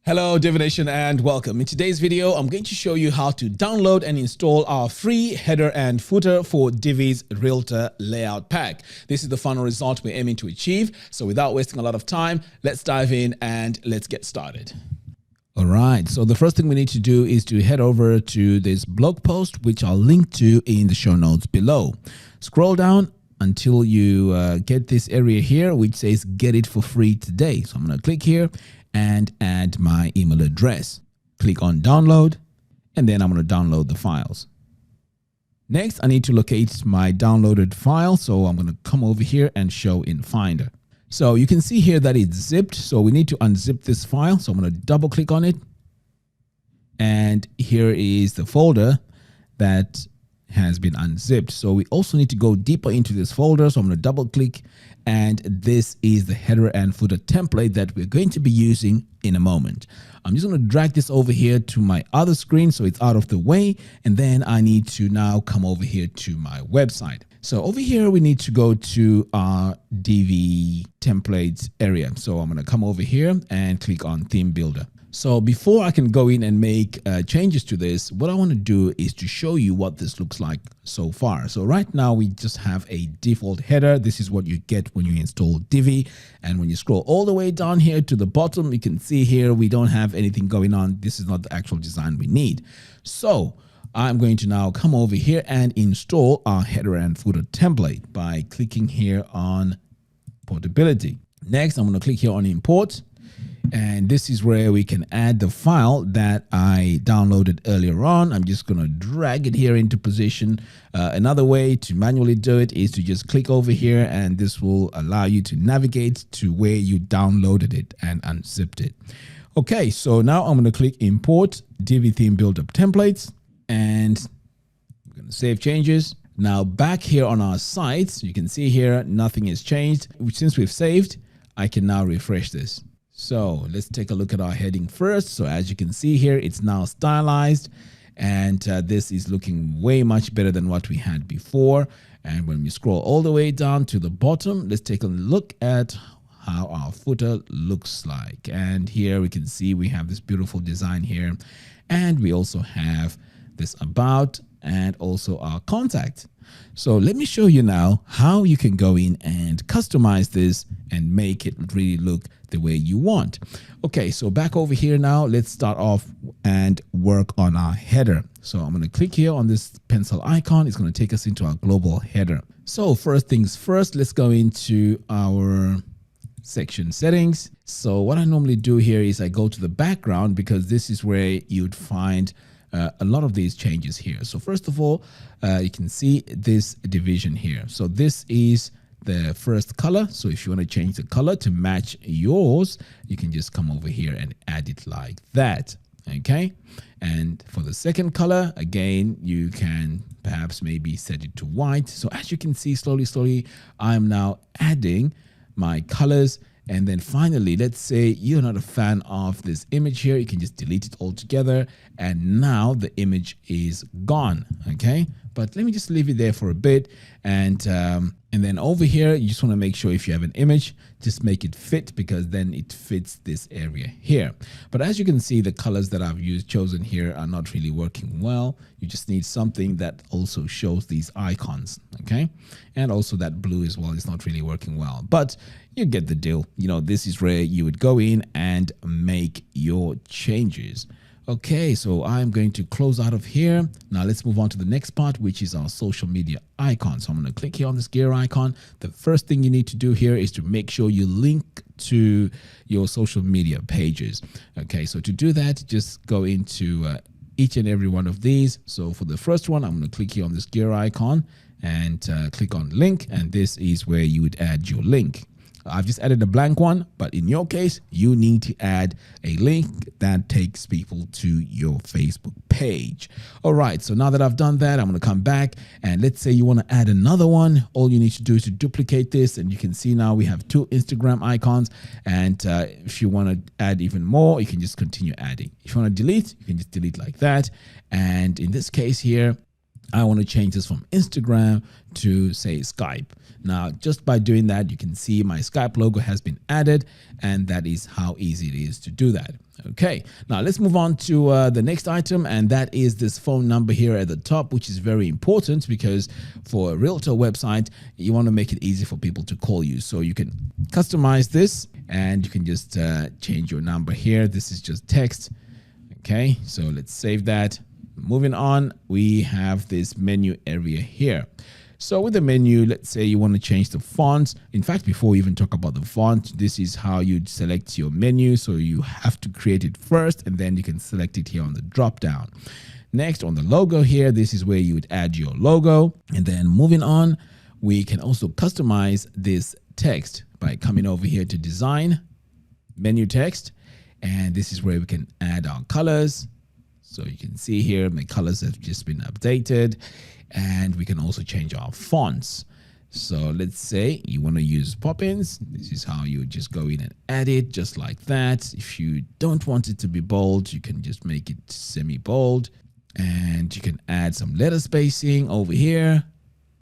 Hello Divination and welcome. In today's video, I'm going to show you how to download and install our free header and footer for Divi's Realtor layout pack. This is the final result we're aiming to achieve. So without wasting a lot of time, let's dive in and let's get started. All right, so the first thing we need to do is to head over to this blog post, which I'll link to in the show notes below. Scroll down until you get this area here, which says get it for free today. So I'm going to click here and add my email address. Click on download, and then I'm going to download the files. Next, I need to locate my downloaded file. So I'm going to come over here and show in Finder. So you can see here that it's zipped. So we need to unzip this file. So I'm going to double click on it. And here is the folder that has been unzipped. So we also need to go deeper into this folder. So I'm going to double click, and this is the header and footer template that we're going to be using in a moment. I'm just going to drag this over here to my other screen so it's out of the way. And then I need to now come over here to my website. So over here, we need to go to our Divi templates area. So I'm going to come over here and click on theme builder. So before I can go in and make changes to this, what I want to do is to show you what this looks like so far. So right now we just have a default header. This is what you get when you install Divi. And when you scroll all the way down here to the bottom, you can see here we don't have anything going on. This is not the actual design we need. So I'm going to now come over here and install our header and footer template by clicking here on portability. Next, I'm going to click here on import. And this is where we can add the file that I downloaded earlier on. I'm just going to drag it here into position. Another way to manually do it is to just click over here, and this will allow you to navigate to where you downloaded it and unzipped it. Okay, so now I'm going to click import Divi theme builder templates, and I'm going to save changes. Now back here on our site, you can see here nothing has changed. Since we've saved, I can now refresh this. So let's take a look at our heading first. So as you can see here, it's now stylized, and this is looking way much better than what we had before. And when we scroll all the way down to the bottom, let's take a look at how our footer looks like. And here we can see we have this beautiful design here, and we also have this about and also our contact. So let me show you now how you can go in and customize this and make it really look the way you want. Okay, so back over here now, let's start off and work on our header. So I'm going to click here on this pencil icon. It's going to take us into our global header. So first things first, let's go into our section settings. So what I normally do here is I go to the background, because this is where you'd find a lot of these changes here. So first of all, you can see this division here. So this is the first color. So if you want to change the color to match yours, you can just come over here and add it like that. Okay. And for the second color, again, you can perhaps maybe set it to white. So as you can see, slowly, I'm now adding my colors. And then finally, let's say you're not a fan of this image here, you can just delete it altogether. And now the image is gone. Okay. But let me just leave it there for a bit. And then over here, you just want to make sure if you have an image, just make it fit, because then it fits this area here. But as you can see, the colors that I've chosen here are not really working well. You just need something that also shows these icons. Okay. And also that blue as well is not really working well, but you get the deal. You know, this is where you would go in and make your changes. Okay, so I'm going to close out of here. Now let's move on to the next part, which is our social media icon. So I'm going to click here on this gear icon. The first thing you need to do here is to make sure you link to your social media pages. Okay, so to do that, just go into each and every one of these. So for the first one, I'm going to click here on this gear icon and click on link. And this is where you would add your link. I've just added a blank one, but in your case, you need to add a link that takes people to your Facebook page. All right, so now that I've done that, I'm going to come back, and let's say you want to add another one. All you need to do is to duplicate this, and you can see now we have 2 Instagram icons. And if you want to add even more, you can just continue adding. If you want to delete, you can just delete like that. And in this case here, I want to change this from Instagram to say Skype. Now, just by doing that, you can see my Skype logo has been added, and that is how easy it is to do that. Okay, now let's move on to the next item, and that is this phone number here at the top, which is very important because for a realtor website, you want to make it easy for people to call you. So you can customize this, and you can just change your number here. This is just text. Okay, so let's save that. Moving on, we have this menu area here. So with the menu, let's say you want to change the font. In fact, before we even talk about the font, this is how you select your menu. So you have to create it first, and then you can select it here on the drop down. Next, on the logo here, this is where you would add your logo. And then moving on, we can also customize this text by coming over here to design, menu text. And this is where we can add our colors. So you can see here, my colors have just been updated, and we can also change our fonts. So let's say you want to use Poppins. This is how you just go in and add it just like that. If you don't want it to be bold, you can just make it semi-bold, and you can add some letter spacing over here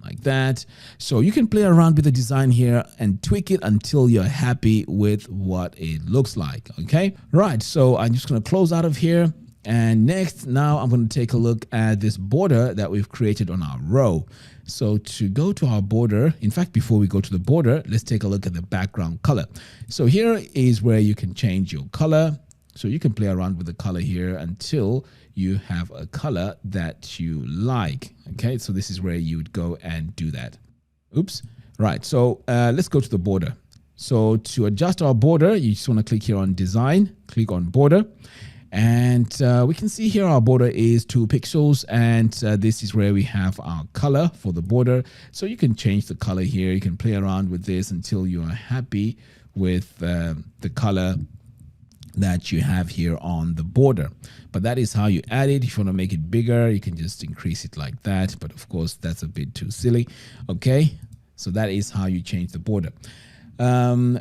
like that. So you can play around with the design here and tweak it until you're happy with what it looks like. Okay, right. So I'm just going to close out of here. And next, now I'm going to take a look at this border that we've created on our row. So to go to our border, in fact, before we go to the border, let's take a look at the background color. So here is where you can change your color. So you can play around with the color here until you have a color that you like. Okay, so this is where you would go and do that. Oops. Right. So let's go to the border. So to adjust our border, you just want to click here on design, click on border. And we can see here our border is 2 pixels, and this is where we have our color for the border. So you can change the color here. You can play around with this until you are happy with the color that you have here on the border. But that is how you add it. If you want to make it bigger, you can just increase it like that. But of course, that's a bit too silly. Okay, so that is how you change the border.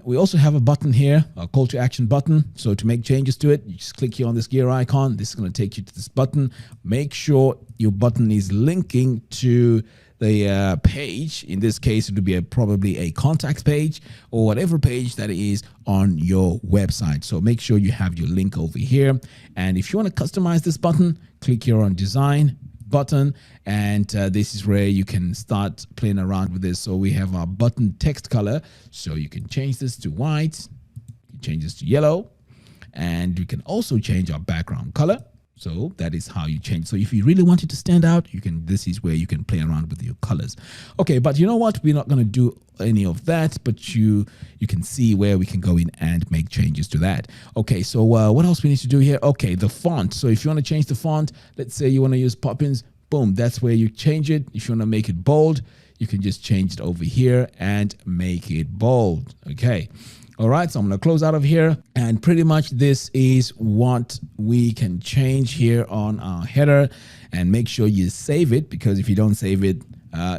We also have a button here, a call to action button. So to make changes to it, you just click here on this gear icon. This is going to take you to this button. Make sure your button is linking to the page. In this case, it would be probably a contact page or whatever page that is on your website. So make sure you have your link over here. And if you want to customize this button, click here on design button, and this is where you can start playing around with this. So we have our button text color, so you can change this to white, you can change this to yellow, and you can also change our background color. So that is how you change. So if you really want it to stand out, you can, this is where you can play around with your colors. Okay, but you know what? We're not going to do any of that, but you can see where we can go in and make changes to that. Okay, so what else we need to do here? Okay, the font. So if you want to change the font, let's say you want to use Poppins, boom, that's where you change it. If you want to make it bold, you can just change it over here and make it bold. Okay. All right, so I'm going to close out of here, and pretty much this is what we can change here on our header. And make sure you save it, because if you don't save it,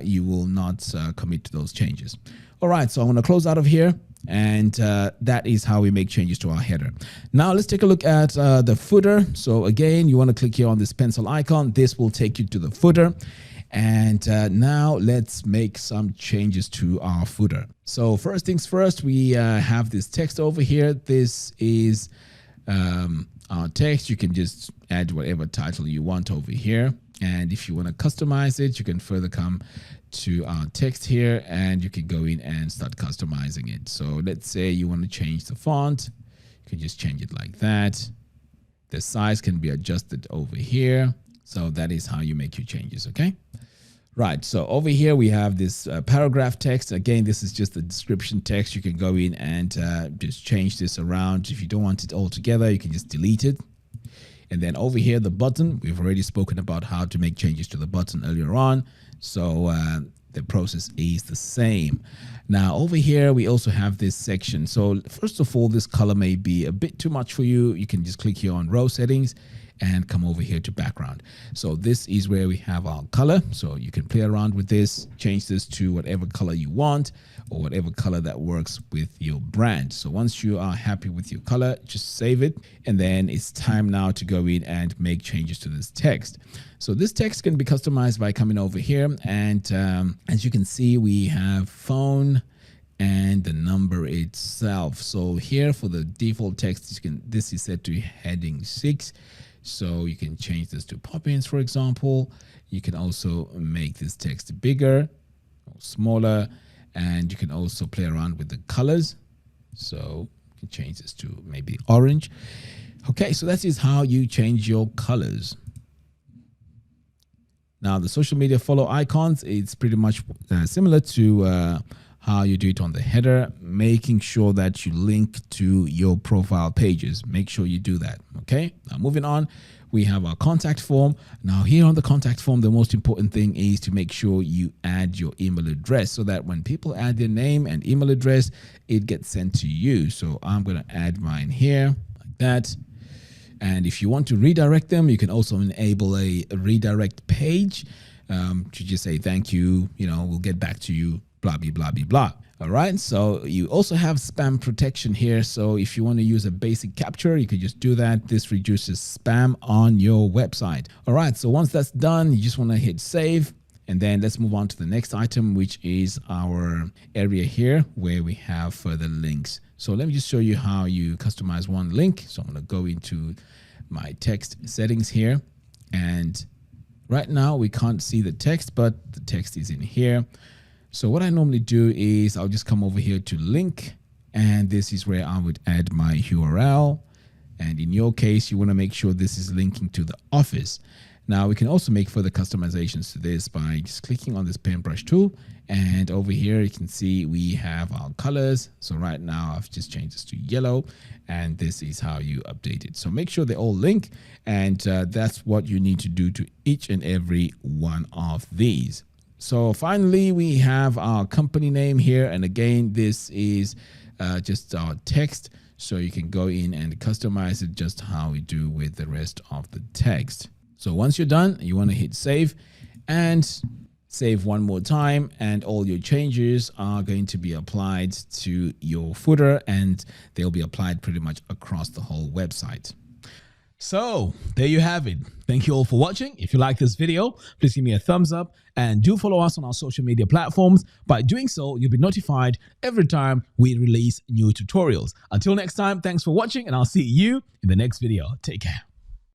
you will not commit to those changes. All right, so I'm going to close out of here, and that is how we make changes to our header. Now let's take a look at the footer. So again, you want to click here on this pencil icon. This will take you to the footer. And now let's make some changes to our footer. So first things first, we have this text over here. This is our text. You can just add whatever title you want over here. And if you want to customize it, you can further come to our text here, and you can go in and start customizing it. So let's say you want to change the font. You can just change it like that. The size can be adjusted over here. So that is how you make your changes, okay? Right, so over here we have this paragraph text. Again, this is just the description text. You can go in and just change this around. If you don't want it all together, you can just delete it. And then over here, the button, we've already spoken about how to make changes to the button earlier on. So the process is the same. Now over here, we also have this section. So first of all, this color may be a bit too much for you. You can just click here on row settings, and come over here to background. So this is where we have our color. So you can play around with this, change this to whatever color you want or whatever color that works with your brand. So once you are happy with your color, just save it. And then it's time now to go in and make changes to this text. So this text can be customized by coming over here. And as you can see, we have phone and the number itself. So here for the default text, this is set to heading 6. So you can change this to pop-ins, for example. You can also make this text bigger or smaller, and you can also play around with the colors. So you can change this to maybe orange. Okay, so that is how you change your colors. Now the social media follow icons, it's pretty much similar to how you do it on the header, making sure that you link to your profile pages. Make sure you do that. Okay, now moving on, we have our contact form. Now here on the contact form, the most important thing is to make sure you add your email address so that when people add their name and email address, it gets sent to you. So I'm going to add mine here like that. And if you want to redirect them, you can also enable a redirect page to just say, thank you, we'll get back to you, blah, blah, blah, blah, blah. All right. So you also have spam protection here. So if you want to use a basic capture, you could just do that. This reduces spam on your website. All right. So once that's done, you just want to hit save. And then let's move on to the next item, which is our area here where we have further links. So let me just show you how you customize one link. So I'm going to go into my text settings here. And right now we can't see the text, but the text is in here. So what I normally do is I'll just come over here to link, and this is where I would add my URL. And in your case, you want to make sure this is linking to the office. Now we can also make further customizations to this by just clicking on this paintbrush tool. And over here, you can see we have our colors. So right now I've just changed this to yellow, and this is how you update it. So make sure they all link, and that's what you need to do to each and every one of these. So finally, we have our company name here. And again, this is just our text. So you can go in and customize it just how we do with the rest of the text. So once you're done, you want to hit save and save one more time. And all your changes are going to be applied to your footer, and they'll be applied pretty much across the whole website. So there you have it. Thank you all for watching. If you like this video, please give me a thumbs up and do follow us on our social media platforms. By doing so, you'll be notified every time we release new tutorials. Until next time, thanks for watching, and I'll see you in the next video. Take care.